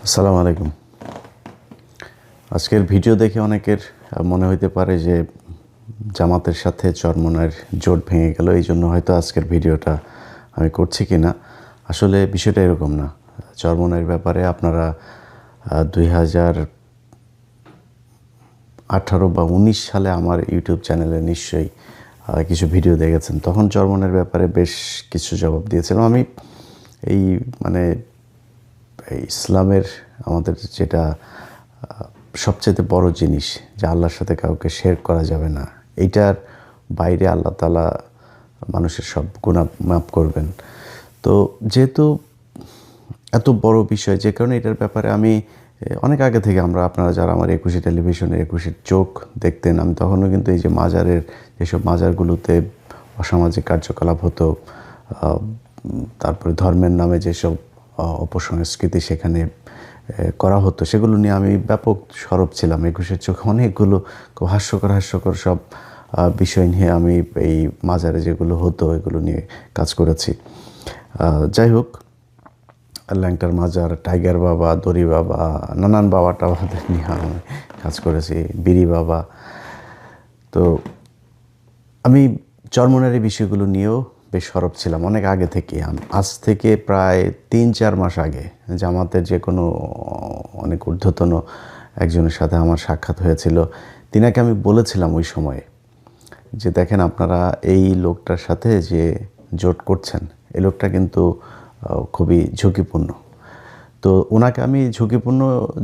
আসসালামু আলাইকুম। আজকের ভিডিও দেখে অনেকের মনে হইতে পারে যে জামাতের সাথে চরমোনাইর জোট ভেঙে গেল, এই জন্য হয়তো আজকের ভিডিওটা আমি করছি কি না। আসলে বিষয়টা এরকম না। চরমোনাইর ব্যাপারে আপনারা 2018 বা 19 সালে আমার ইউটিউব চ্যানেলে নিশ্চয়ই কিছু ভিডিও দেখেছেন। তখন চরমোনাইর ব্যাপারে বেশ কিছু জবাব দিয়েছিলাম আমি। এই মানে ইসলামের আমাদের যেটা সবচেয়ে বড় জিনিস, যে আল্লাহর সাথে কাউকে শিরক করা যাবে না, এইটার বাইরে আল্লাহ তাআলা মানুষের সব গুনাহ মাফ করবেন। তো যেহেতু এত বড় বিষয়, যে কারণে এটার ব্যাপারে আমি অনেক আগে থেকে, আপনারা যারা আমার 21 টেলিভিশনের 21 চোখ দেখতেন, আমি তখনও কিন্তু এই যে মাজারের, যেসব মাজারগুলোতে অসামাজিক কার্যকলাপ হতো, তারপরে ধর্মের নামে যেসব অপসংস্কৃতি সেখানে করা হতো, সেগুলো নিয়ে আমি ব্যাপক সরব ছিলাম। 21 চোখে অনেকগুলো খুব হাস্যকর সব বিষয় নিয়ে আমি এই মাজারে যেগুলো হতো এগুলো নিয়ে কাজ করেছি। যাই হোক, ল্যাংটার মাজার, টাইগার বাবা, দড়ি বাবা, নানান বাবা টাবাদের নিয়ে আমি কাজ করেছি, বিড়ি বাবা। তো আমি চরমোনাইয়ের বিষয়গুলো নিয়েও বেশ সরব ছিলাম অনেক আগে থেকে। আজ থেকে প্রায় 3-4 মাস আগে জামাতের যে কোনো অনেক ঊর্ধ্বতন একজনের সাথে আমার সাক্ষাৎ হয়েছিল। তিনাকে আমি বলেছিলাম ওই সময়ে যে দেখেন, আপনারা এই লোকটার সাথে যে জোট করছেন, এই লোকটা কিন্তু খুবই ঝুঁকিপূর্ণ। তো ওনাকে আমি ঝুঁকিপূর্ণ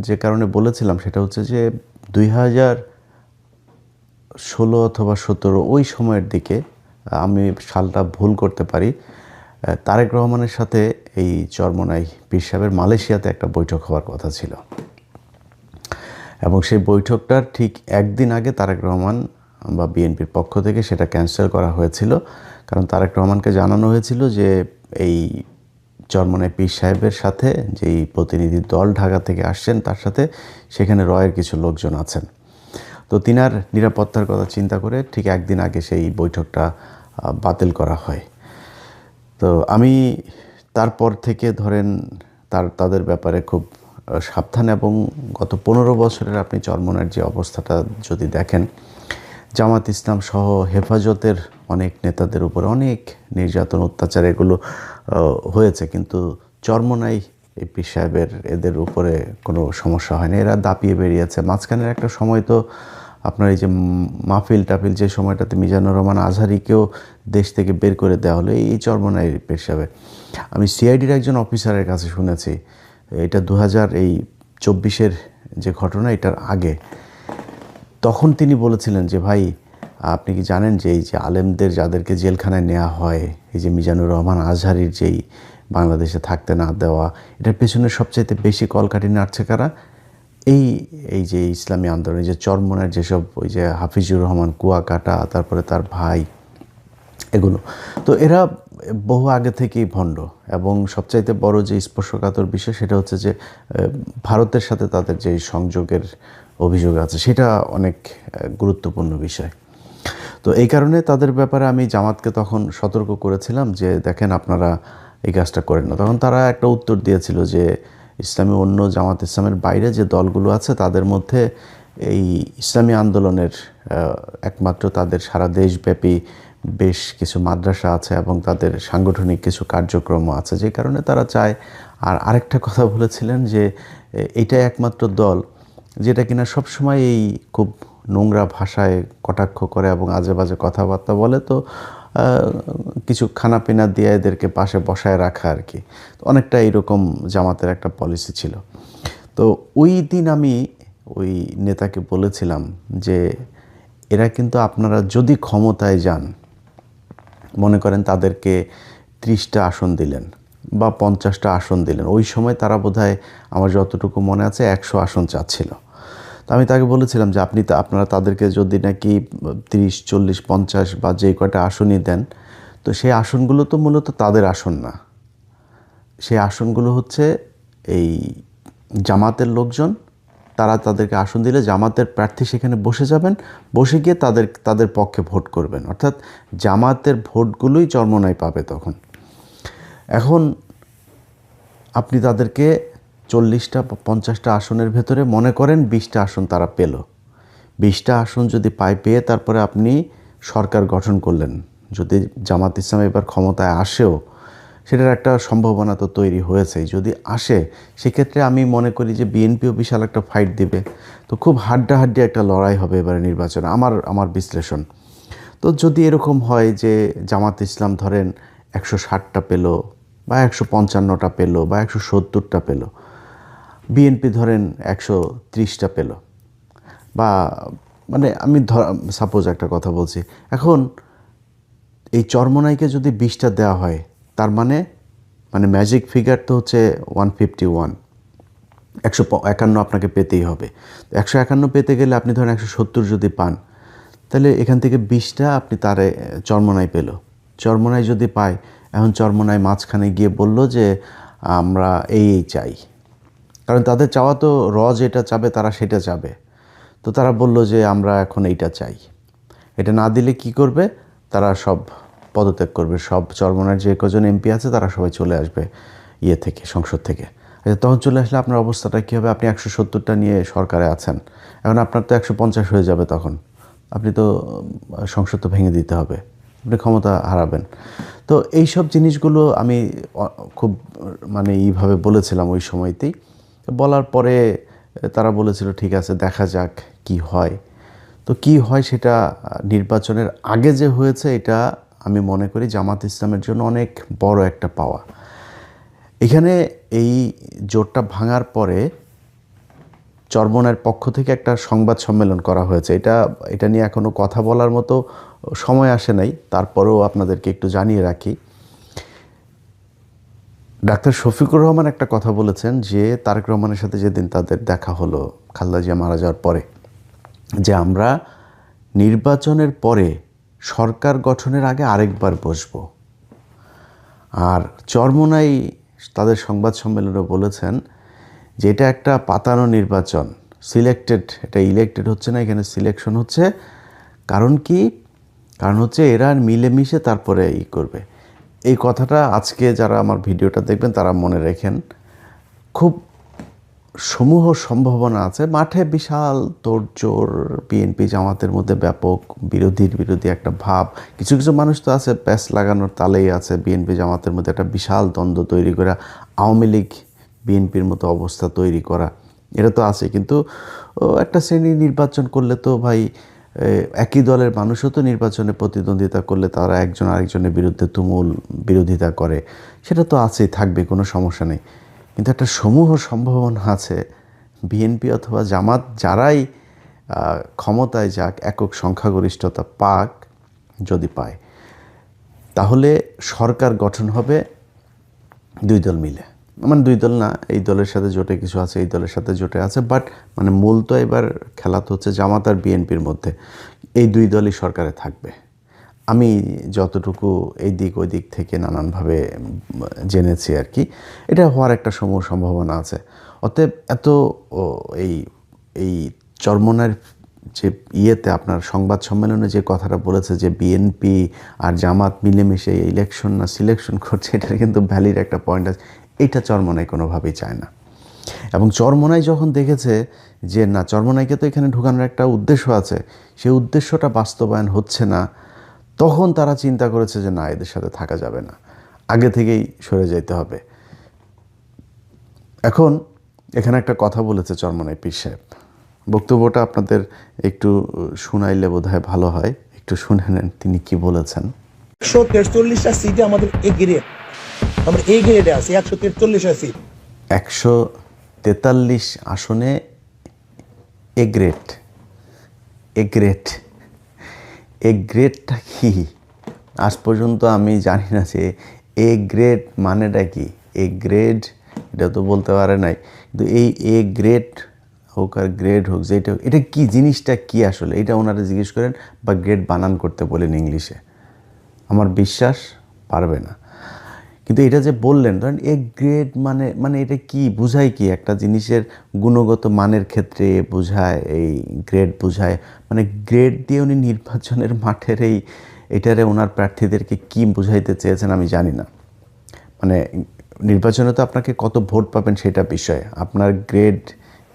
যে কারণে বলেছিলাম সেটা হচ্ছে যে 2016 অথবা 17 ওই সময়ের দিকে, আমি সালটা ভুল করতে পারি, তারেক রহমানের সাথে এই চরমোনাই পীর সাহেবের মালয়েশিয়াতে একটা বৈঠক হওয়ার কথা ছিল, এবং সেই বৈঠকটার ঠিক একদিন আগে তারেক রহমান বা বিএনপির পক্ষ থেকে সেটা ক্যান্সেল করা হয়েছিল। কারণ তারেক রহমানকে জানানো হয়েছিল যে এই চরমোনাই পীর সাহেবের সাথে যেই প্রতিনিধি দল ঢাকা থেকে আসছেন, তার সাথে সেখানে রয়ের কিছু লোকজন আছেন। তো তিনার নিরাপত্তার কথা চিন্তা করে ঠিক একদিন আগে সেই বৈঠকটা বাতিল করা হয়। তো আমি তারপর থেকে ধরেন তাদের ব্যাপারে খুব সাবধান, এবং গত 15 বছরের আপনি চরমোনাইয়ের যে অবস্থাটা যদি দেখেন, জামাত ইসলাম সহ হেফাজতের অনেক নেতাদের উপরে অনেক নির্যাতন, অত্যাচার এগুলো হয়েছে, কিন্তু চরমোনাই এই পীর সাহেবের এদের উপরে কোনো সমস্যা হয়নি। এরা দাপিয়ে বেরিয়েছে। মাঝখানের একটা সময় তো আপনার এই যে মাহফিল টাফিল, যে সময়টাতে মিজানুর রহমান আজহারিকেও দেশ থেকে বের করে দেওয়া হলো এই চরমোনাই পীর সাহেবের। আমি সিআইডির একজন অফিসারের কাছে শুনেছি, এটা 2024 যে ঘটনা, এটার আগে, তখন তিনি বলেছিলেন যে ভাই, আপনি কি জানেন যে এই যে আলেমদের যাদেরকে জেলখানায় নেওয়া হয়, এই যে মিজানুর রহমান আজহারির যেই বাংলাদেশে থাকতে না দেওয়া, এটার পেছনে সবচাইতে বেশি কলকাঠি নাড়ছে কারা? এই যে ইসলামী আন্দোলনের যে চরমোনাইয়ের যেসব, ওই যে হাফিজুর রহমান কুয়াকাটা, তারপরে তার ভাই, এগুলো। তো এরা বহু আগে থেকেই ভণ্ড, এবং সবচাইতে বড় যে স্পর্শকাতর বিষয় সেটা হচ্ছে যে ভারতের সাথে তাদের যে সংযোগের অভিযোগ আছে, সেটা অনেক গুরুত্বপূর্ণ বিষয়। তো এই কারণে তাদের ব্যাপারে আমি জামাতকে তখন সতর্ক করেছিলাম যে দেখেন, আপনারা এই কাজটা করেন না। তখন তারা একটা উত্তর দিয়েছিল যে ইসলামী অন্য জামাত ইসলামের বাইরে যে দলগুলো আছে তাদের মধ্যে এই ইসলামী আন্দোলনের একমাত্র তাদের সারা দেশব্যাপী বেশ কিছু মাদ্রাসা আছে, এবং তাদের সাংগঠনিক কিছু কার্যক্রমও আছে, যে কারণে তারা চায়। আর আরেকটা কথা বলেছিলেন যে এইটাই একমাত্র দল যেটা কিনা সবসময় এই খুব নোংরা ভাষায় কটাক্ষ করে এবং আজে বাজে কথাবার্তা বলে। তো কিছু খানাপিনা দিয়ে এদেরকে পাশে বসায় রাখা আর কি। তো অনেকটা এইরকম জামাতের একটা পলিসি ছিল। তো ওই দিন আমি ওই নেতাকে বলেছিলাম যে এরা কিন্তু, আপনারা যদি ক্ষমতায় যান, মনে করেন তাদেরকে 30টা আসন দিলেন বা 50টা আসন দিলেন, ওই সময় তারা বোধহয়, আমার যতটুকু মনে আছে, 100 আসন চাচ্ছিল। তো আমি তাকে বলেছিলাম যে আপনারা তাদেরকে যদি নাকি 30, 40, 50 বা যেই কয়টা আসনই দেন, তো সেই আসনগুলো তো মূলত তাদের আসন না। সেই আসনগুলো হচ্ছে এই জামাতের লোকজন, তারা তাদেরকে আসন দিলে জামাতের প্রার্থী সেখানে বসে যাবেন, বসে গিয়ে তাদের পক্ষে ভোট করবেন, অর্থাৎ জামাতের ভোটগুলোই চরমোনাই পাবে তখন। এখন আপনি তাদেরকে 40টা 50টা আসনের ভেতরে মনে করেন 20টা আসন তারা পেল। 20টা আসন যদি পেয়ে তারপরে আপনি সরকার গঠন করলেন, যদি জামাত ইসলাম এবার ক্ষমতায় আসেও, সেটার একটা সম্ভাবনা তো তৈরি হয়েছেই। যদি আসে সেক্ষেত্রে আমি মনে করি যে বিএনপিও বিশাল একটা ফাইট দিবে। তো খুব হাড্ডাহাড্ডি একটা লড়াই হবে এবারে নির্বাচনে, আমার বিশ্লেষণ। তো যদি এরকম হয় যে জামাত ইসলাম ধরেন 160টা পেল বা 155টা পেল বা 170টা পেল, বিএনপি ধরেন 130টা পেল, বা মানে আমি সাপোজ একটা কথা বলছি, এখন এই চরমোনাইকে যদি 20টা দেওয়া হয়, তার মানে ম্যাজিক ফিগার তো হচ্ছে 151, 151 আপনাকে পেতেই হবে। 151 পেতে গেলে আপনি ধরেন 170 যদি পান, তাহলে এখান থেকে 20টা আপনি তারে চরমোনাই পেল। চরমোনাই যদি পায়, এখন চরমোনাই মাঝখানে গিয়ে বলল যে আমরা এই চাই, কারণ তাদের চাওয়া তো যেটা চাবে তারা সেটা চাবে। তো তারা বলল যে আমরা এখন এইটা চাই। এটা না দিলে কি করবে, তারা সব পদত্যাগ করবে, সব চরমোনাইয়ের যে কজন এমপি আছে তারা সবাই চলে আসবে থেকে, সংসদ থেকে। আচ্ছা, তখন চলে আসলে আপনার অবস্থাটা কী হবে? আপনি 170টা নিয়ে সরকারে আছেন, এখন আপনার তো 150 হয়ে যাবে। তখন আপনি তো সংসদ তো ভেঙে দিতে হবে, আপনি ক্ষমতা হারাবেন। তো এইসব জিনিসগুলো আমি খুব এইভাবে বলেছিলাম ওই সময়তেই। বলার পরে তারা বলেছিল ঠিক আছে, দেখা যাক কি হয়। তো কি হয় সেটা নির্বাচনের আগে যে হয়েছে, এটা আমি মনে করি জামাত ইসলামের জন্য অনেক বড় একটা পাওয়া। এখানে এই জোটটা ভাঙার পরে চরমোনাইয়ের পক্ষ থেকে একটা সংবাদ সম্মেলন করা হয়েছে। এটা নিয়ে এখনও কথা বলার মতো সময় আসে নাই, তারপরেও আপনাদেরকে একটু জানিয়ে রাখি। ডাক্তার শফিকুর রহমান একটা কথা বলেছেন যে তারেক রহমানের সাথে যেদিন তাদের দেখা হলো খালেদা জিয়া মারা যাওয়ার পরে, যে আমরা নির্বাচনের পরে সরকার গঠনের আগে আরেকবার বসবো। আর চরমোনাই তাদের সংবাদ সম্মেলনে বলেছেন যে এটা একটা পাতানো নির্বাচন, সিলেক্টেড, এটা ইলেক্টেড হচ্ছে না, এখানে সিলেকশন হচ্ছে। কারণ কি? কারণ হচ্ছে এরা মিলেমিশে তারপরে করবে। এই কথাটা আজকে যারা আমার ভিডিওটা দেখবেন তারা মনে রেখেন। খুব সমূহ সম্ভাবনা আছে, মাঠে বিশাল তোড়জোড়, বিএনপি জামাতের মধ্যে ব্যাপক বিরোধী একটা ভাব। কিছু কিছু মানুষ তো আছে প্যাচ লাগানোর তালেই আছে, বিএনপি জামাতের মধ্যে একটা বিশাল দ্বন্দ্ব তৈরি করা, আওয়ামী লীগ বিএনপির মতো অবস্থা তৈরি করা, এটা তো আছে। কিন্তু একটা শ্রেণী নির্বাচন করলে তো ভাই, একই দলের মানুষও তো নির্বাচনে প্রতিদ্বন্দ্বিতা করলে তারা একজন আরেকজনের বিরুদ্ধে তুমুল বিরোধিতা করে, সেটা তো আছেই, থাকবে, কোনো সমস্যা নেই। কিন্তু একটা সমূহ সম্ভাবনা আছে বিএনপি অথবা জামাত যারাই ক্ষমতায় যাক, একক সংখ্যাগরিষ্ঠতা পাক, যদি পায় তাহলে সরকার গঠন হবে দুই দল মিলে। দুই দল না, এই দলের সাথে জোটে কিছু আছে, এই দলের সাথে জোটে আছে, বাট মূল তো এবার খেলা তো হচ্ছে জামাত আর বিএনপির মধ্যে। এই দুই দলই সরকারে থাকবে, আমি যতটুকু এই দিক ওই দিক থেকে নানানভাবে জেনেছি আর কি। এটা হওয়ার একটা সম্ভাবনা আছে। অতএব এই এই চরমোনাইয়ের যে আপনার সংবাদ সম্মেলনে যে কথাটা বলেছে যে বিএনপি আর জামাত মিলেমিশে ইলেকশন না সিলেকশন করছে, এটার কিন্তু ভ্যালিড একটা পয়েন্ট আছে। এটা চরমোনাই কোনোভাবেই চায় না। এবং চরমোনাই যখন দেখেছে যে না, চরমোনাইকে তো এখানে ঢোকানোর একটা উদ্দেশ্য আছে, সেই উদ্দেশ্যটা বাস্তবায়ন হচ্ছে না, তখন তারা চিন্তা করেছে যে না, এদের সাথে থাকা যাবে না, আগে থেকেই সরে যেতে হবে। এখন এখানে একটা কথা বলেছে চরমোনাই পীর সাহেব, বক্তব্যটা আপনাদের একটু শুনাইলে বোধহয় ভালো হয়, একটু শুনে নেন তিনি কি বলেছেন। 143টা সিটে আমাদের এ গ্রেড, আমরা এই গ্রেডে আছি, 143টা সিট, 143 আসনে এ গ্রেড। এ গ্রেডটা কি আজ পর্যন্ত আমি জানি না যে এ গ্রেড মানেটা কি। এ গ্রেড এটা তো বলতে পারে নাই, কিন্তু এই এ গ্রেড হোক আর গ্রেড হোক, যেটা এটা কি জিনিসটা কি আসলে, এটা ওনারা জিজ্ঞেস করেন বা গ্রেড বানান করতে বলেন ইংলিশে, আমার বিশ্বাস পারবে না। কিন্তু এটা যে বললেন, ধরেন এ গ্রেড মানে এটা কি বোঝায়, কি একটা জিনিসের গুণগত মানের ক্ষেত্রে বোঝায়, এই গ্রেড বোঝায়, গ্রেড দিয়ে উনি নির্বাচনের মাঠের এটারে ওনার প্রার্থীদেরকে কি বুঝাইতে চেয়েছেন আমি জানি না। নির্বাচনে তো আপনাকে কত ভোট পাবেন সেটা বিষয়, আপনার গ্রেড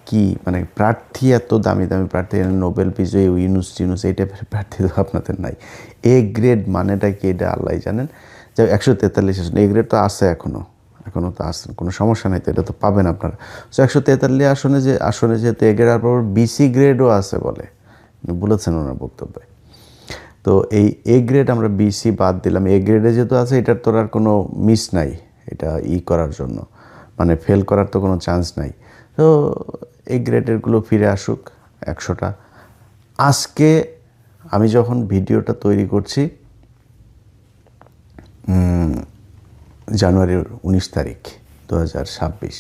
কি, মানে প্রার্থী এত দামি দামি প্রার্থী, নোবেল বিজয়ী ইউনুস টিনুস এই টাইপের প্রার্থী তো আপনাদের নাই। এ গ্রেড মানেটা কি এটা আল্লাহ জানেন। যে 143 আসন, এ গ্রেড তো আছে এখনও তো আসেন, কোনো সমস্যা নেই তো, এটা তো পাবেন আপনারা। সো 143 আসনে যেহেতু এ গ্রেড, আর পর বিসি গ্রেডও আছে বলে বলেছেন ওনার বক্তব্যে। তো এই এ গ্রেড আমরা বিসি বাদ দিলাম, এ গ্রেডে যেহেতু আছে এটার তোর আর কোনো মিস নাই, এটা করার জন্য মানে ফেল করার তো কোনো চান্স নাই। তো এই গ্রেডেরগুলো ফিরে আসুক 100টা। আজকে আমি যখন ভিডিওটা তৈরি করছি জানুয়ারির 19 তারিখ 2026,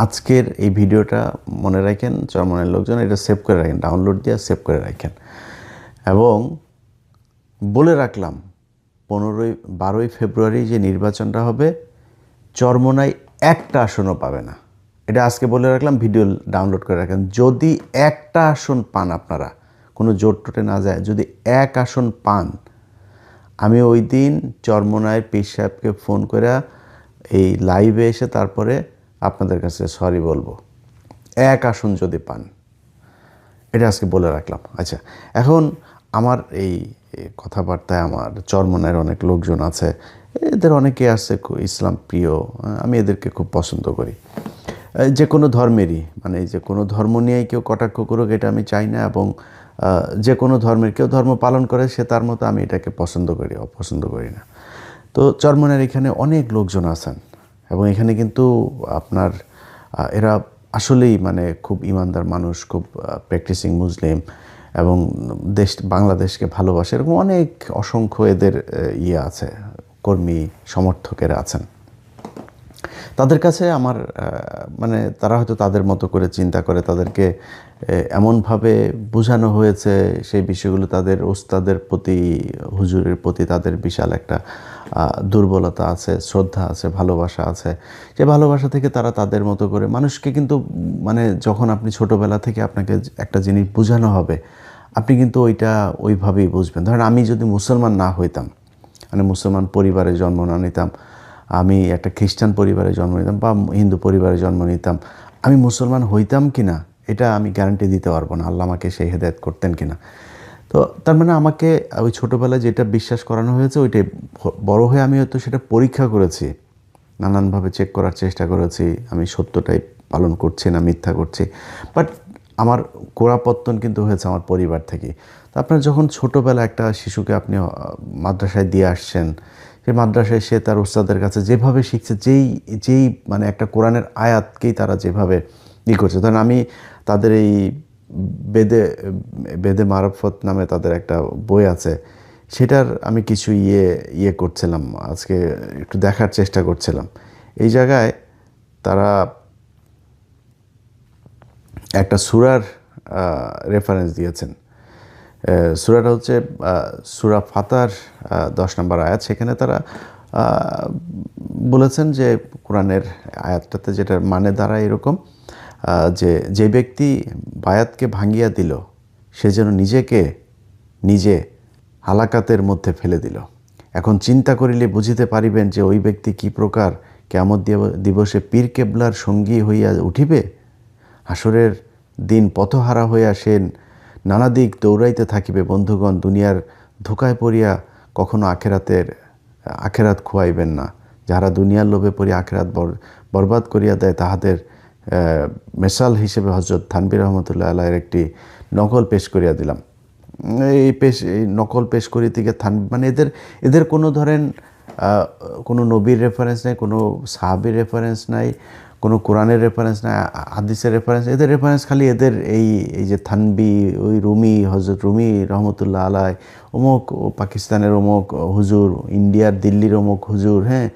আজকের এই ভিডিওটা মনে রাখেন, চরমনের লোকজন এটা সেভ করে রাখেন, ডাউনলোড দিয়ে সেভ করে রাখেন। এবং বলে রাখলাম 12ই ফেব্রুয়ারি যে নির্বাচনটা হবে, চরমোনাই একটা আসনও পাবে না, এটা আজকে বলে রাখলাম, ভিডিও ডাউনলোড করে রাখেন। যদি একটা আসন পান, আপনারা কোনো জোট টোটে না যায়, যদি এক আসন পান, আমি ওই দিন চরমোনাইয়ের পীর সাহেবকে ফোন করে এই লাইভে এসে তারপরে আপনাদের কাছে সরি বলবো, এক আসন যদি পান, এটা আজকে বলে রাখলাম। আচ্ছা, এখন আমার এই কথাবার্তায় আমার চরমোনাইয়ের অনেক লোকজন আছে, এদের অনেকে আছে ইসলাম প্রিয়, আমি এদেরকে খুব পছন্দ করি, যে কোনো ধর্মেরই, মানে যে কোনো ধর্ম নিয়েই কেউ কটাক্ষ করুক এটা আমি চাই না। এবং যে কোনো ধর্মের কেউ ধর্ম পালন করে সে তার মতো, আমি এটাকে পছন্দ করি, অপছন্দ করি না। তো চরমোনাইয়ের এখানে অনেক লোকজন আছেন, এবং এখানে কিন্তু আপনার এরা আসলেই মানে খুব ইমানদার মানুষ, খুব প্র্যাকটিসিং মুসলিম, এবং বাংলাদেশকে ভালোবাসে, এরকম অনেক অসংখ্য এদের আছে, কর্মী সমর্থকেরা আছেন। তাদের কাছে আমার মানে তারা হয়তো তাদের মতো করে চিন্তা করে, তাদেরকে এমনভাবে বোঝানো হয়েছে সেই বিষয়গুলো, তাদের ওস্তাদের প্রতি, হুজুরের প্রতি তাদের বিশাল একটা দুর্বলতা আছে, শ্রদ্ধা আছে, ভালোবাসা আছে। যে ভালোবাসা থেকে তারা তাদের মতো করে মানুষকে, কিন্তু মানে যখন আপনি ছোটোবেলা থেকে আপনাকে একটা জিনিস বোঝানো হবে, আপনি কিন্তু ওইটা ওইভাবেই বুঝবেন। ধরেন আমি যদি মুসলমান না হইতাম, মানে মুসলমান পরিবারে জন্ম না নিতাম, আমি একটা খ্রিস্টান পরিবারে জন্ম নিতাম বা হিন্দু পরিবারে জন্ম নিতাম, আমি মুসলমান হইতাম কি না এটা আমি গ্যারান্টি দিতে পারবো না, আল্লাহ আমাকে সেই হেদায়েত করতেন কি না। তো তার মানে আমাকে ওই ছোটোবেলায় যেটা বিশ্বাস করানো হয়েছে ওইটাই, বড় হয়ে আমি হয়তো সেটা পরীক্ষা করেছি, নানানভাবে চেক করার চেষ্টা করেছি, আমি সত্যটাই পালন করছি না মিথ্যা করছি। বাট আমার গোড়াপত্তন কিন্তু হয়েছে আমার পরিবার থেকে। তো আপনার যখন ছোটোবেলা একটা শিশুকে আপনি মাদ্রাসায় দিয়ে আসছেন, সেই মাদ্রাসায় সে তার উস্তাদের কাছে যেভাবে শিখছে, যেই মানে একটা কোরআনের আয়াতকেই তারা যেভাবে করছে। ধরেন আমি তাদের এই বেদে মারফত নামে তাদের একটা বই আছে, সেটার আমি কিছু করছিলাম, আজকে একটু দেখার চেষ্টা করছিলাম। এই জায়গায় তারা একটা সূরার রেফারেন্স দিয়েছেন। সূরাটা হচ্ছে সূরা ফাতার 10 নম্বর আয়াত। সেখানে তারা বলেছেন যে কোরআনের আয়াতটাতে যেটা মানে দাঁড়ায় এরকম, যে ব্যক্তি বায়াতকে ভাঙ্গিয়া দিল সে যেন নিজে হালাকাতের মধ্যে ফেলে দিল। এখন চিন্তা করিলে বুঝিতে পারিবেন যে ওই ব্যক্তি কি প্রকার কিয়ামত দিবসে পীর কেবলার সঙ্গী হইয়া উঠিবে। হাসরের দিন পথহারা হইয়া সে নানা দিক দৌড়াইতে থাকিবে। বন্ধুগণ, দুনিয়ার ধোকায় পড়িয়া কখনো আখেরাত খুয়াইবেন না। যারা দুনিয়ার লোভে পড়িয়া আখেরাত বরবাদ করিয়া দেয়, তাহাদের মেসাল হিসেবে হযরত থানভী রহমতুল্লাহ আলাইহির একটি নকল পেশ করিয়া দিলাম। এই নকল পেশ করিতে গিয়ে মানে এদের কোনো ধরেন কোনো নবীর রেফারেন্স নাই, কোনো সাহাবীর রেফারেন্স নাই, কোনো কোরআনের রেফারেন্স নাই, হাদিসের রেফারেন্স। এদের রেফারেন্স খালি এদের এই যে থানভী, ওই রুমি, হযরত রুমি রহমতুল্লাহ আলাই, অমুক পাকিস্তানের অমুক হুজুর, ইন্ডিয়ার দিল্লির অমুক হুজুর, হ্যাঁ,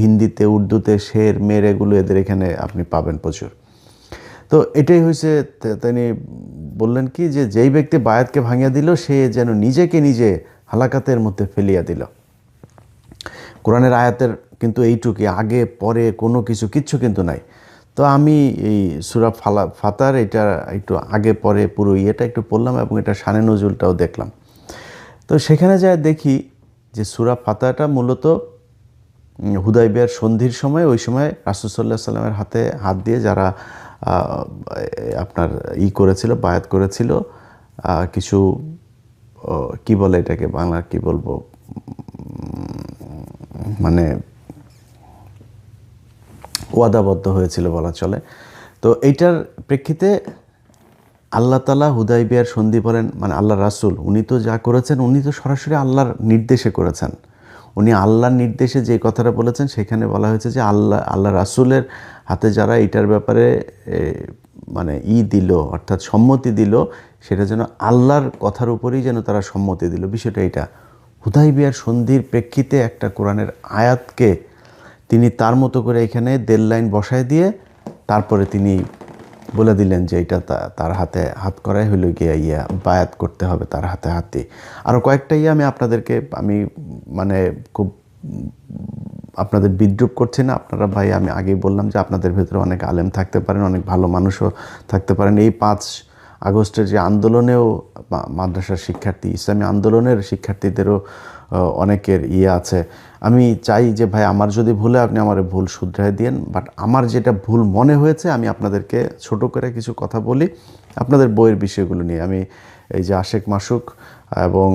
হিন্দিতে উর্দুতে শের মের, এগুলো এদের এখানে আপনি পাবেন প্রচুর। তো এটাই হয়েছে, তিনি বললেন কি যে যেই ব্যক্তি বায়াতকে ভাঙিয়া দিল সে যেন নিজে হালাকাতের মধ্যে ফেলিয়া দিল। কোরআনের আয়াতের কিন্তু এইটুকুই, আগে পরে কোনো কিচ্ছু কিন্তু নাই। তো আমি এই সূরা ফাতার এটা একটু আগে পরে পুরো ইয়েটা একটু পড়লাম, এবং এটা শানে নজুলটাও দেখলাম। তো সেখানে যায় দেখি যে সূরা ফাতারটা মূলত হুদাইবিয়ার সন্ধির সময়, ওই সময় রাসূল সাল্লাল্লাহু আলাইহি সাল্লামের হাতে হাত দিয়ে যারা আপনার করেছিল, বায়াত করেছিল, কিছু কি বলে এটাকে, বাংলা কি বলবো, মানে ওয়াদাবদ্ধ হয়েছিল বলা চলে। তো এইটার প্রেক্ষিতে আল্লাহ তাআলা হুদাইবিয়ার সন্ধি বলেন, মানে আল্লাহ রাসূল উনি তো যা করেছেন, উনি তো সরাসরি আল্লাহর নির্দেশে করেছেন। উনি আল্লাহর নির্দেশে যে কথাটা বলেছেন, সেখানে বলা হয়েছে যে আল্লাহ রাসূলের হাতে যারা এটার ব্যাপারে মানে দিল, অর্থাৎ সম্মতি দিল, সেটা যেন আল্লাহর কথার উপরেই যেন তারা সম্মতি দিল। বিষয়টা এটা, হুদাইবিয়ার সন্ধির প্রেক্ষিতে একটা কোরআনের আয়াতকে তিনি তার মতো করে এখানে দেড় লাইন বসায় দিয়ে তারপরে তিনি বলে দিলেন যে এটা তার হাতে হাত করাই হলো গিয়ে বায়াত করতে হবে তার হাতে হাতে। আরও কয়েকটা আমি আপনাদেরকে মানে খুব আপনাদের বিদ্রুপ করছি না, আপনারা ভাই, আমি আগেই বললাম যে আপনাদের ভেতরে অনেক আলেম থাকতে পারেন, অনেক ভালো মানুষও থাকতে পারেন। এই 5 আগস্টের যে আন্দোলনেও মাদ্রাসার শিক্ষার্থী, ইসলামী আন্দোলনের শিক্ষার্থীদেরও অনেকের আছে। আমি চাই যে ভাই, আমার যদি ভুলে আপনি আমার ভুল শুধরায় দিয়েন, বাট আমার যেটা ভুল মনে হয়েছে আমি আপনাদেরকে ছোট করে কিছু কথা বলি আপনাদের বইয়ের বিষয়গুলো নিয়ে। আমি এই যে আশেক মাসুক এবং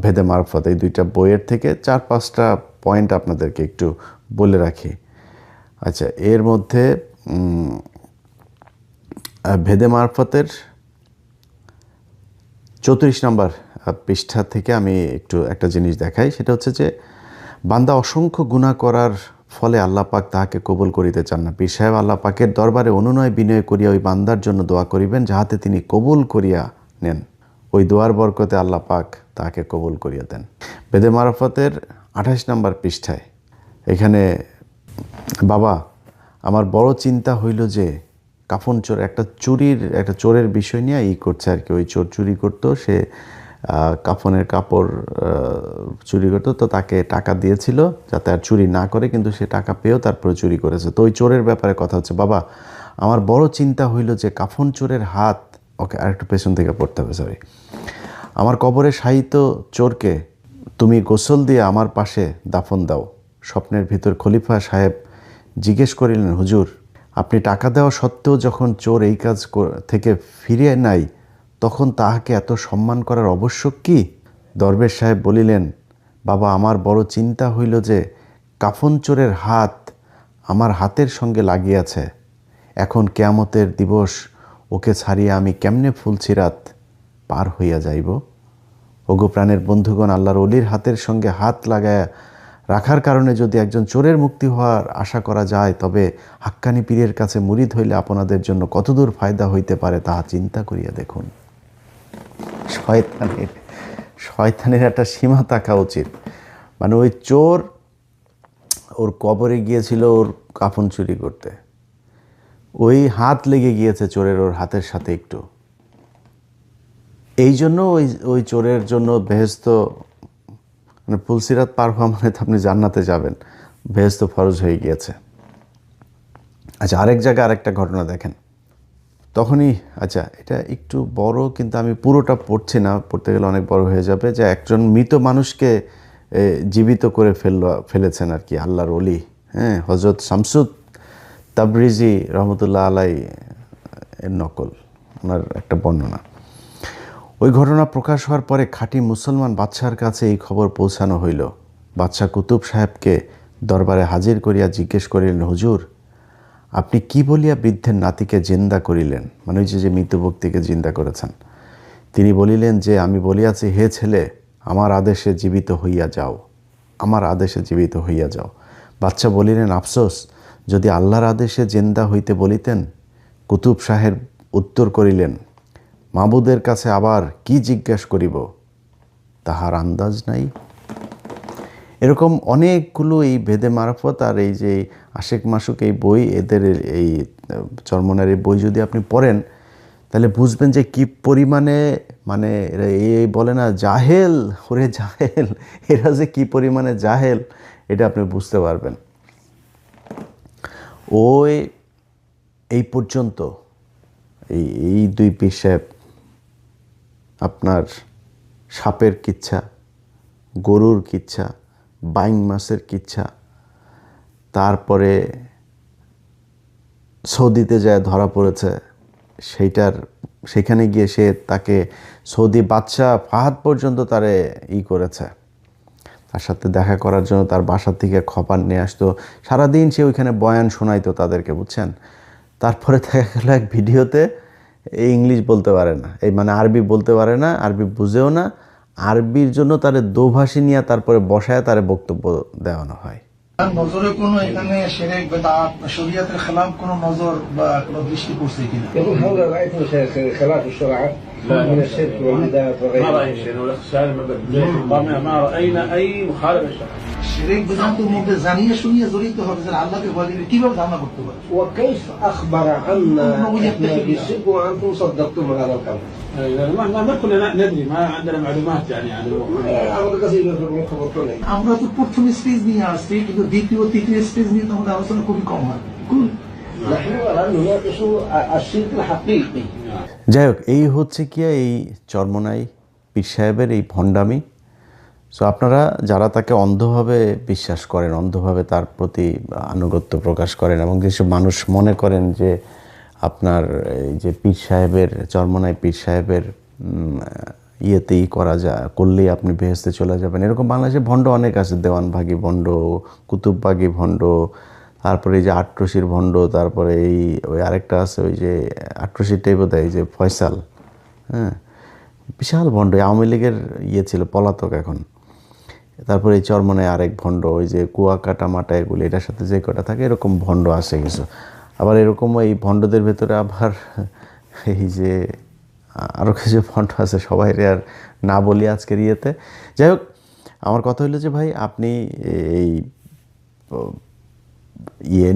ভেদে মারফত, এই 2টা বইয়ের থেকে 4-5টা পয়েন্ট আপনাদেরকে একটু বলে রাখি। আচ্ছা, এর মধ্যে ভেদে মারফতের 34 নম্বর পৃষ্ঠা থেকে আমি একটু একটা জিনিস দেখাই। সেটা হচ্ছে যে বান্দা অসংখ্য গুনাহ করার ফলে আল্লাহ পাক তাহাকে কবুল করিতে চান না। পীর সাহেব আল্লাহ পাকের দরবারে অনুনয় বিনয় করিয়া ওই বান্দার জন্য দোয়া করিবেন, যাহাতে তিনি কবুল করিয়া নেন। ওই দোয়ার বরকতে আল্লাহ পাক তাহাকে কবুল করিয়া দেন। বেদে মারফতের 28 নম্বর পৃষ্ঠায় এখানে, বাবা আমার বড় চিন্তা হইল যে কাফন চোর, একটা চোরের বিষয় নিয়ে করছে আর কি। ওই চোর চুরি করতো, সে কাফনের কাপড় চুরি করতো, তো তাকে টাকা দিয়েছিল যাতে আর চুরি না করে, কিন্তু সে টাকা পেয়েও তারপরে চুরি করেছে। তো ওই চোরের ব্যাপারে কথা হচ্ছে, বাবা আমার বড় চিন্তা হইল যে কাফন চোরের হাত, ওকে আরেকটু পেছন থেকে পড়তে হবে, সরি, আমার কবরে শায়িত চোরকে তুমি গোসল দিয়ে আমার পাশে দাফন দাও। স্বপ্নের ভিতর খলিফা সাহেব জিজ্ঞেস করিলেন, হুজুর আপনি টাকা দেওয়া সত্ত্বেও যখন চোর এই কাজ থেকে ফিরিয়ে নাই, তখন তাহাকে এত সম্মান করার আবশ্যক কি? দরবেশ সাহেব বলিলেন, বাবা আমার বড় চিন্তা হইল যে কাফন চোরের হাত আমার হাতের সঙ্গে লাগিয়াছে। এখন কিয়ামতের দিবস ওকে ছাড়িয়া আমি কেমনে ফুলছিরাত পার হইয়া যাইব? ওগো প্রাণের বন্ধুগণ, আল্লাহর ওলির হাতের সঙ্গে হাত লাগায়া রাখার কারণে যদি একজন চোরের মুক্তি হওয়ার আশা করা যায়, তবে হাক্কানি পীরের কাছে মুরিদ হইলে আপনাদের জন্য কতদূর ফায়দা হইতে পারে তাহা চিন্তা করিয়া দেখুন। শয়তানের একটা সীমা থাকা উচিত। মানে ওই চোর ওর কবরে গিয়েছিল ওর কাফন চুরি করতে, ওই হাত লেগে গিয়েছে চোরের ওর হাতের সাথে একটু, এই জন্য ওই চোরের জন্য বেহেশত, মানে ফুলসিরাত পার হওয়া মানে তো আপনি জান্নাতে যাবেন, বেহেশত ফরজ হয়ে গিয়েছে। আচ্ছা, আরেক জায়গায় আরেকটা ঘটনা দেখেন, তখনই, আচ্ছা এটা একটু বড়, কিন্তু আমি পুরোটা পড়ছি না, পড়তে গেলে অনেক বড় হয়ে যাবে। যে একজন মৃত মানুষকে জীবিত করে ফেলেছেন আর কি আল্লাহর ওলি, হ্যাঁ, হযরত শামসুদ তাবরিজি রহমতুল্লাহ আলাই এর নকল, ওনার একটা বর্ণনা। ওই ঘটনা প্রকাশ হওয়ার পরে খাঁটি মুসলমান বাদশার কাছে এই খবর পৌঁছানো হইল। বাদশাহ কুতুব সাহেবকে দরবারে হাজির করিয়া জিজ্ঞেস করিলেন, হুজুর আপনি কি বলিয়া বৃদ্ধের নাতিকে জিন্দা করিলেন? মানে ওই যে মৃত ব্যক্তিকে জিন্দা করেছেন। তিনি বলিলেন যে আমি বলিয়াছি, হে ছেলে, আমার আদেশে জীবিত হইয়া যাও, আমার আদেশে জীবিত হইয়া যাও। বাদশা বলিলেন, আফসোস, যদি আল্লাহর আদেশে জিন্দা হইতে বলিতেন। কুতুব সাহেব উত্তর করিলেন, মাবুদের কাছে আবার কি জিজ্ঞাস করিব, তাহার আন্দাজ নাই। এরকম অনেকগুলো এই ভেদে মারফত আর এই যে আশেক মাসুক এই বই, এদের এই চরমনের এই বই যদি আপনি পড়েন, তাহলে বুঝবেন যে কি পরিমাণে, মানে এই বলে না জাহেল, ওরে জাহেল, এরা যে কি পরিমাণে জাহেল এটা আপনি বুঝতে পারবেন। ওই এই পর্যন্ত এই 2 পীর সাহেব আপনার সাপের কিচ্ছা, গরুর কিচ্ছা, বাইং মাছের কিচ্ছা, তারপরে সৌদিতে যায় ধরা পড়েছে, সেখানে গিয়ে সে তাকে সৌদি বাদশা ফাহাদ পর্যন্ত তারে করেছে, তার সাথে দেখা করার জন্য তার বাসা থেকে খবর নিয়ে আসতো, সারাদিন সে ওইখানে বয়ান শোনাইতো তাদেরকে, বুঝছেন। তারপরে দেখা গেল এক ভিডিওতে এই ইংলিশ বলতে পারে না, এই মানে আরবি বলতে পারে না, আরবি বুঝেও না, আরবির জন্য তারে দোভাষী নিয়ে তারপরে বসায় তারে বক্তব্য দেওয়ানো হয়। নজরে কোনো এখানে শিরক বিদআত শরীয়তের খেলাফ কোনো নজর বা কোনো দৃষ্টি পড়ছে কিনা? يقول هذا رأيتم شيخ خلاف الشرع من الشرك والبدعات ما وغيره. رأي شيء والاختصار ما رأينا أي مخالفة للشرع. শিরক বিদআতের মধ্যে জানিয়ে শুনিয়ে জড়িত হবে যে আল্লাহকে ভয় দিলে কিভাবে ধারণা করতে পারে? وكيف أخبر عنا إحنا بالشرك وأنتم صدقتم هذا القول؟ ما كلنا ندري، ما عندنا معلومات يعني عن الموضوع. أمر كثير من خبرتنا. আমরা তো প্রথম স্টেজ নিয়ে আসছি, কিন্তু দ্বিতীয় তৃতীয় স্টেজ নিয়ে তো আমাদের আলোচনা খুবই কম হয়। نحن الآن نناقش الشرك الحقيقي. যাই হোক, এই হচ্ছে কি এই চরমোনাই পীর সাহেবের এই ভণ্ডামি। সো আপনারা যারা তাকে অন্ধভাবে বিশ্বাস করেন, অন্ধভাবে তার প্রতি আনুগত্য প্রকাশ করেন, এবং যেসব মানুষ মনে করেন যে আপনার এই যে পীর সাহেবের, চরমোনাই পীর সাহেবের ইয়েতেই করলেই আপনি বেহেশতে চলে যাবেন, এরকম বাংলাদেশে ভণ্ড অনেক আছে, দেওয়ানভাগী ভণ্ড, কুতুববাগী ভণ্ড, তারপরে এই যে আটরশির ভণ্ড, তারপরে ওই আরেকটা আছে ওই যে আটরশিরটাই বোধ হয়, এই যে ফয়সাল, হ্যাঁ, বিশাল ভণ্ড, আওয়ামী লীগের ছিল, পলাতক এখন। তারপরে এই চরমোনাই আরেক ভণ্ড, ওই যে কুয়াকাটা মাটা এগুলো, এটার সাথে যে কটা থাকে এরকম ভণ্ড আসে কিছু। আবার এরকম এই ভণ্ডদের ভেতরে আবার এই যে আরও কিছু ভণ্ড আছে, সবাই আর না বলি আজকের ইয়েতে। যাই হোক, আমার কথা হলো যে ভাই, আপনি এই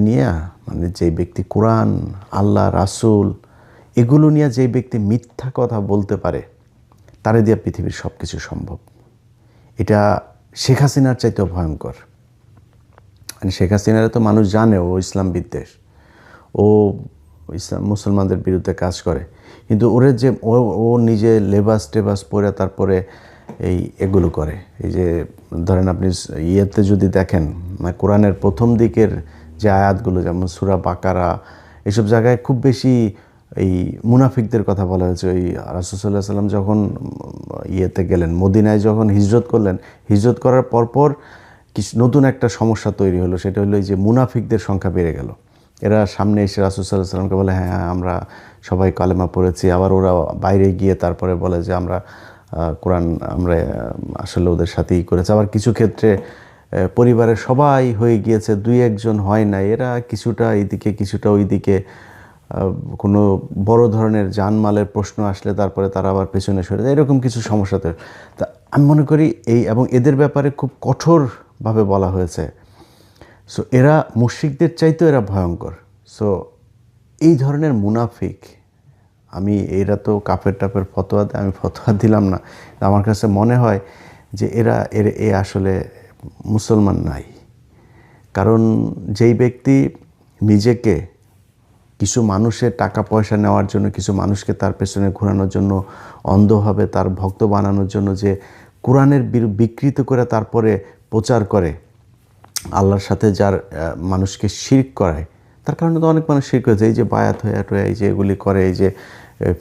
নিয়ে, মানে যে ব্যক্তি কোরআন, আল্লাহ, রাসূল এগুলো নিয়ে যে ব্যক্তি মিথ্যা কথা বলতে পারে, তারে দিয়ে পৃথিবীর সব কিছু সম্ভব। এটা শেখ হাসিনার চাইতেও ভয়ঙ্কর। মানে শেখ হাসিনার তো মানুষ জানে ও ইসলাম বিদ্বেষ, ও ইসলাম মুসলমানদের বিরুদ্ধে কাজ করে, কিন্তু ওরে যে ও নিজে লেবাস টেবাস পরে তারপরে এগুলো করে। এই যে ধরেন আপনি ইয়েতে যদি দেখেন, মানে কোরআনের প্রথম দিকের যে আয়াতগুলো, যেমন সূরা বাকারা, এসব জায়গায় খুব বেশি এই মুনাফিকদের কথা বলা হয়েছে। ওই রাসূল সাল্লাল্লাহু আলাইহি ওয়াসাল্লাম যখন ইয়েতে গেলেন, মদিনায় যখন হিজরত করলেন, হিজরত করার পরপর কিছু নতুন একটা সমস্যা তৈরি হলো, সেটা হলো এই যে মুনাফিকদের সংখ্যা বেড়ে গেল। এরা সামনে এসে রাসূল সাল্লাল্লাহু আলাইহি ওয়াসাল্লামকে বলে, হ্যাঁ আমরা সবাই কালেমা পড়েছি, আবার ওরা বাইরে গিয়ে তারপরে বলে যে আমরা কোরআন আমরা আসলে ওদের সাথেই করেছি। আবার কিছু ক্ষেত্রে পরিবারের সবাই হয়ে গিয়েছে, দুই একজন হয় না, এরা কিছুটা এইদিকে কিছুটা ওইদিকে, কোনো বড় ধরনের জানমালের প্রশ্ন আসলে তারপরে তারা আবার পেছনে সরে যায়, এরকম কিছু সমস্যাতে। তা আমি মনে করি এবং এদের ব্যাপারে খুব কঠোরভাবে বলা হয়েছে। সো এরা মুশরিকদের চাইতেও এরা ভয়ঙ্কর। সো এই ধরনের মুনাফিক, এরা তো কাফের টাফের ফতোয়া দেয়, আমি ফতোয়া দিলাম না, আমার কাছে মনে হয় যে এ আসলে মুসলমান নাই। কারণ যেই ব্যক্তি নিজেকে কিছু মানুষের টাকা পয়সা নেওয়ার জন্য, কিছু মানুষকে তার পেছনে ঘোরানোর জন্য, অন্ধভাবে তার ভক্ত বানানোর জন্য যে কোরআনের বিকৃত করে তারপরে প্রচার করে, আল্লাহর সাথে যার মানুষকে শিরক করায়, তার কারণে তো অনেক মানুষ শিরক হয়েছে। এই যে বায়াত হয়ে এই যে এগুলি করে, এই যে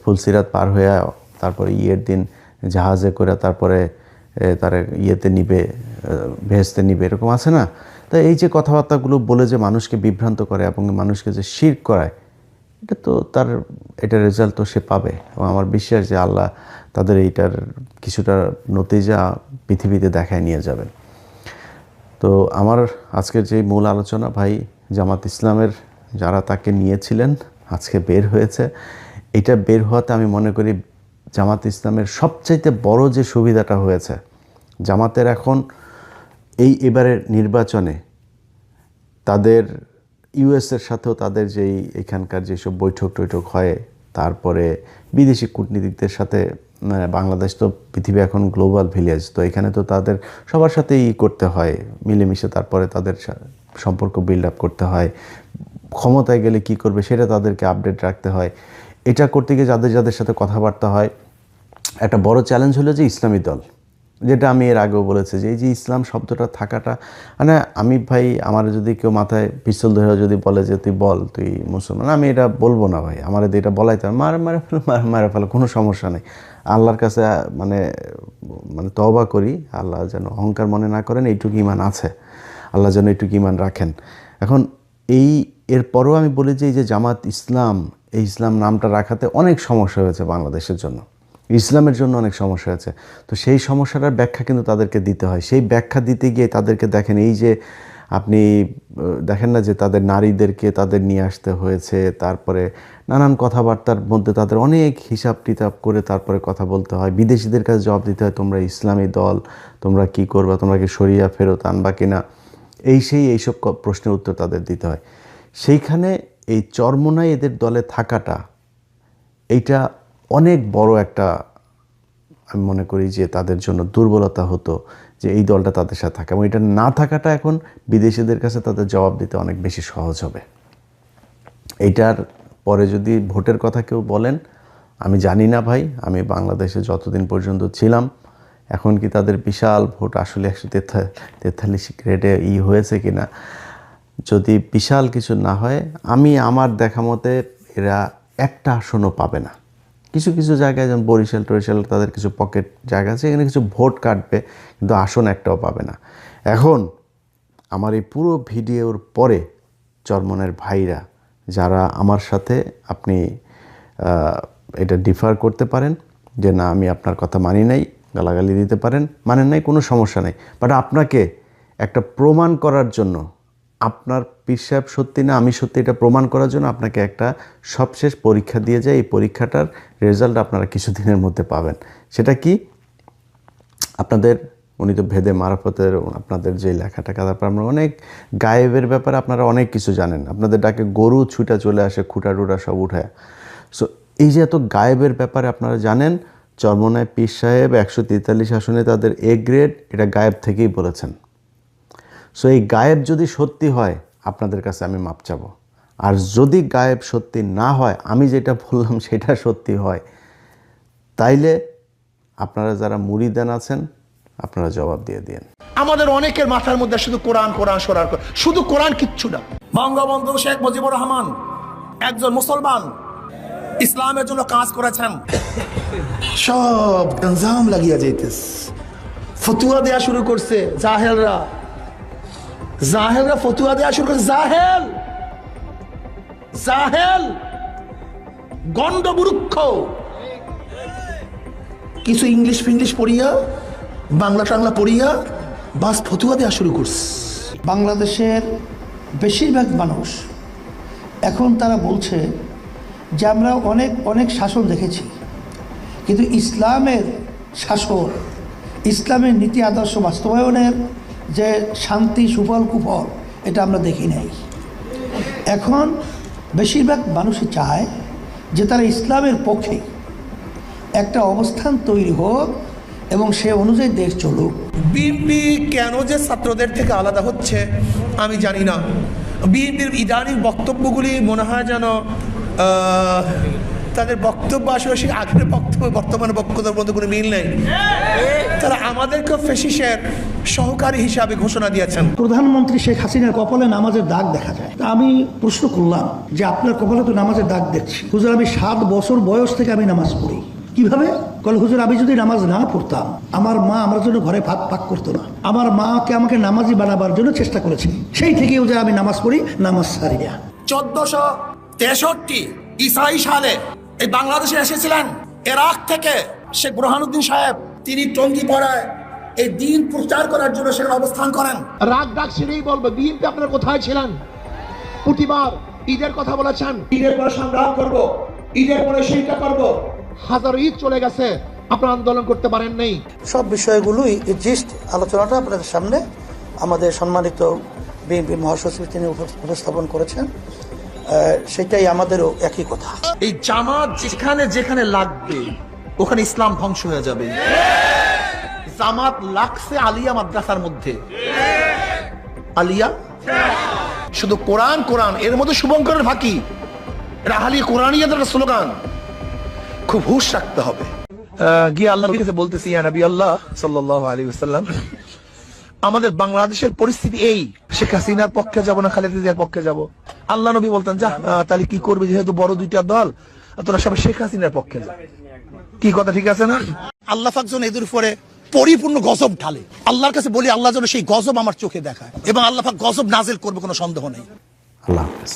ফুলসিরাত পার হয়ে তারপরে ইয়ের দিন জাহাজে করে তারপরে তার ইয়েতে নিবে, ভেস্তে নিবে, এরকম আছে না? তাই এই যে কথাবার্তাগুলো বলে যে মানুষকে বিভ্রান্ত করে এবং মানুষকে যে শিরক করায়, এটার রেজাল্ট তো সে পাবে। এবং আমার বিশ্বাস যে আল্লাহ তাদের এইটার কিছুটা নতিজা পৃথিবীতে দেখায় নিয়ে যাবেন। তো আমার আজকের যে মূল আলোচনা, ভাই জামাত ইসলামের যারা তাকে নিয়েছিলেন আজকে বের হয়েছে, এটা বের হওয়াতে আমি মনে করি জামাত ইসলামের সবচাইতে বড় যে সুবিধাটা হয়েছে, জামাতের এখন এবারের নির্বাচনে তাদের ইউএসের সাথেও তাদের যেই এখানকার যেসব বৈঠক টৈঠক হয়, তারপরে বিদেশি কূটনীতিকদের সাথে, বাংলাদেশ তো পৃথিবী এখন গ্লোবাল ভিলেজ, তো এখানে তো তাদের সবার সাথেই করতে হয় মিলেমিশে, তারপরে তাদের সম্পর্ক বিল্ড আপ করতে হয়, ক্ষমতায় গেলে কি করবে সেটা তাদেরকে আপডেট রাখতে হয়। এটা করতে গিয়ে যাদের সাথে কথাবার্তা হয়, একটা বড় চ্যালেঞ্জ হলো যে ইসলামী দল, যেটা আমি এর আগেও বলেছি যে এই যে ইসলাম শব্দটা থাকাটা, মানে আমি ভাই, আমার যদি কেউ মাথায় পিস্তল ধরে যদি বলে যে তুই বল তুই মুসলমান, আমি এটা বলবো না ভাই। আমার এটা বলাইতে হবে, মারে ফেলো, কোনো সমস্যা নেই। আল্লাহর কাছে মানে মানে তওবা করি, আল্লাহ যেন অহংকার মনে না করেন, এইটুকু ঈমান আছে, আল্লাহ যেন এইটুকু ঈমান রাখেন। এখন এরপরও আমি বলি যে এই যে জামাত ইসলাম, এই ইসলাম নামটা রাখাতে অনেক সমস্যা হয়েছে বাংলাদেশের জন্য, ইসলামের জন্য অনেক সমস্যা হয়েছে। তো সেই সমস্যাটার ব্যাখ্যা কিন্তু তাদেরকে দিতে হয়। সেই ব্যাখ্যা দিতে গিয়ে তাদেরকে দেখেন, এই যে আপনি দেখেন না যে তাদের নারীদেরকে তাদের নিয়ে আসতে হয়েছে, তারপরে নানান কথাবার্তার মধ্যে তাদের অনেক হিসাব টিতাব করে তারপরে কথা বলতে হয়, বিদেশিদের কাছে জবাব দিতে হয়, তোমরা ইসলামী দল, তোমরা কি করবা, তোমরা কি শরিয়া ফেরত আনবা কিনা, এইসব প্রশ্নের উত্তর তাদের দিতে হয়। সেইখানে এই চরমোনাই এদের দলে থাকাটা, এইটা অনেক বড় একটা, আমি মনে করি যে তাদের জন্য দুর্বলতা হতো যে এই দলটা তাদের সাথে থাকে, এবং এটা না থাকাটা এখন বিদেশিদের কাছে তাদের জবাব দিতে অনেক বেশি সহজ হবে। এইটার পরে যদি ভোটের কথা কেউ বলেন, আমি জানি না ভাই, আমি বাংলাদেশে যতদিন পর্যন্ত ছিলাম, এখন কি তাদের বিশাল ভোট আসলে 143 গ্রেডে হয়েছে কিনা, যদি বিশাল কিছু না হয়, আমি আমার দেখা মতে এরা একটা আসনও পাবে না। কিছু কিছু জায়গায় যেমন বরিশাল টরিশাল, তাদের কিছু পকেট জায়গা আছে, এখানে কিছু ভোট কাটবে, কিন্তু আসন একটাও পাবে না। এখন আমার এই পুরো ভিডিওর পরে চরমনের ভাইরা যারা আমার সাথে, আপনি এটা ডিফার করতে পারেন যে না আমি আপনার কথা মানি নাই, গালাগালি দিতে পারেন, মানেন নাই, কোনো সমস্যা নেই। বাট আপনাকে একটা প্রমাণ করার জন্য, আপনার পীর সাহেব সত্যি না আমি সত্যি, এটা প্রমাণ করার জন্য আপনাকে একটা সবশেষ পরীক্ষা দিয়ে যায়। এই পরীক্ষাটার রেজাল্ট আপনারা কিছুদিনের মধ্যে পাবেন। সেটা কি, আপনাদের উনি তো ভেদে মারফতের আপনাদের যে লেখাটাকা, তারপর আমরা অনেক গায়েবের ব্যাপারে আপনারা অনেক কিছু জানেন। আপনাদের ডাকে গরু ছুটা চলে আসে, খুঁটা টুটা সব উঠায়। সো এই যে এত গায়েবের ব্যাপারে আপনারা জানেন, চরমোনাই পীর সাহেব 143 আসনে তাদের এ গ্রেড, এটা গায়েব থেকেই বলেছেন। সো এই গায়েব যদি সত্যি হয়, আপনাদের কাছে আমি মাপ চাবো। আর যদি গায়েব সত্যি না হয়, আমি যেটা বললাম সেটা সত্যি হয়, তাইলে আপনারা যারা মুরিদান আছেন, আপনারা জবাব দিয়ে দিন। আমাদের অনেকের মাথার মধ্যে শুধু কোরআন কোরআন সরার, শুধু কোরআন কিচ্ছু না। বঙ্গবন্ধু শেখ মুজিবুর রহমান একজন মুসলমান, ইসলামের জন্য কাজ করেছেন, সব গঞ্জাম লাগিয়া যাইতেছে, ফতুয়া দেয়া শুরু করছে জাহেলরা ফতুয়া দেয়া শুরু করছে। জাহেল গন্ডমূর্খ, কিছু ইংলিশ ফিংলিশ পড়িয়া, বাংলা টাংলা পড়িয়া বাস ফতুয়া দেওয়া শুরু করছে। বাংলাদেশের বেশিরভাগ মানুষ এখন তারা বলছে যে আমরা অনেক শাসন দেখেছি, কিন্তু ইসলামের শাসন, ইসলামের নীতি আদর্শ বাস্তবায়নের যে শান্তি সুফল কুফল, এটা আমরা দেখি নাই। এখন বেশিরভাগ মানুষই চায় যে তারা ইসলামের পক্ষে একটা অবস্থান তৈরি হোক এবং সে অনুযায়ী দেশ চলুক। বিএনপি কেন যে ছাত্রদের থেকে আলাদা হচ্ছে আমি জানি না। বিএনপির ইদানিং বক্তব্যগুলি মনে হয় যেন তাদের বক্তব্য আসলে সেই আগের বক্তব্য বর্তমান বক্তব্যের মধ্যে কোনো মিল নেই। তারা আমাদেরকে ফেসিসের সহকারী হিসাবে ঘোষণা দিয়েছেন। প্রধানমন্ত্রী শেখ হাসিনার কপালে নামাজের দাগ দেখা যায়। তা আমি প্রশ্ন করলাম যে আপনার কপালে তো নামাজের দাগ দেখছি। হুজুর, আমি 7 বছর বয়স থেকে আমি নামাজ পড়ি। কিভাবে? বলে হুজুর, আমি যদি নামাজ না পড়তাম, আমার মা আমার জন্য ঘরে ভাত পাক করতো না। আমার মাকে আমাকে নামাজি বানাবার জন্য চেষ্টা করেছে, সেই থেকে হুজুর আমি নামাজ পড়ি, নামাজ ছাড়ি না। 1463 ঈসাই সালে এই বাংলাদেশে এসেছিলেন ইরাক থেকে শেখ বুরহানুদ্দিন সাহেব। তিনি টঙ্গীপাড়ায় এই দিন প্রচার করার জন্য সেখানে অবস্থান করেন। রাগ ডাক ছিলেই বলবে, বিএনপি আপনারা কোথায় ছিলেন? প্রতিবার ঈদের কথা বলেছেন, ঈদের পরে সংগ্রাম করব, ঈদের পরে শিরকা করব। হাজার ঈদ চলে গেছে, আপনারা আন্দোলন করতে পারেন নেই। সব বিষয়গুলোই জিস্ট আলোচনাটা আপনাদের সামনে আমাদের সম্মানিত বিএনপি মহাসচিব তিনি উপস্থাপন করেছেন। সেটাই আমাদেরও একই কথা। এই জামাত যেখানে যেখানে লাগবে ওখানে ইসলাম ধ্বংস হয়ে যাবে। জামাত লাগছে আলিয়া মাদ্রাসার মধ্যে, আলিয়া শুধু কোরআন কোরআন, এর মধ্যে শুভঙ্করের ফাঁকি, এটা আহলি কোরআনিয়াদের স্লোগান। খুব হুঁশ রাখতে হবে। গিয়ে আল্লাহর কাছে বলতেছি, ইয়া নবী আল্লাহ সাল্লাল্লাহু আলাইহি ওয়াসাল্লাম, আমাদের বাংলাদেশের পরিস্থিতি এই, শেখ হাসিনার পক্ষে যাব না খালেদা জিয়ার পক্ষে যাব? আল্লাহ নবী বলতেন, যা তাহলে কি করবে, যেহেতু বড় দুইটা দল, তোরা সবাই শেখ হাসিনার পক্ষে যা। কি কথা ঠিক আছে না? আল্লাহ পাক যেন এদের উপরে পরিপূর্ণ গজব ঢালে। আল্লাহর কাছে বলি, আল্লাহ যেন সেই গজব আমার চোখে দেখায়, এবং আল্লাহ পাক গজব নাজিল করবে, কোনো সন্দেহ নেই। আল্লাহ হাফেজ।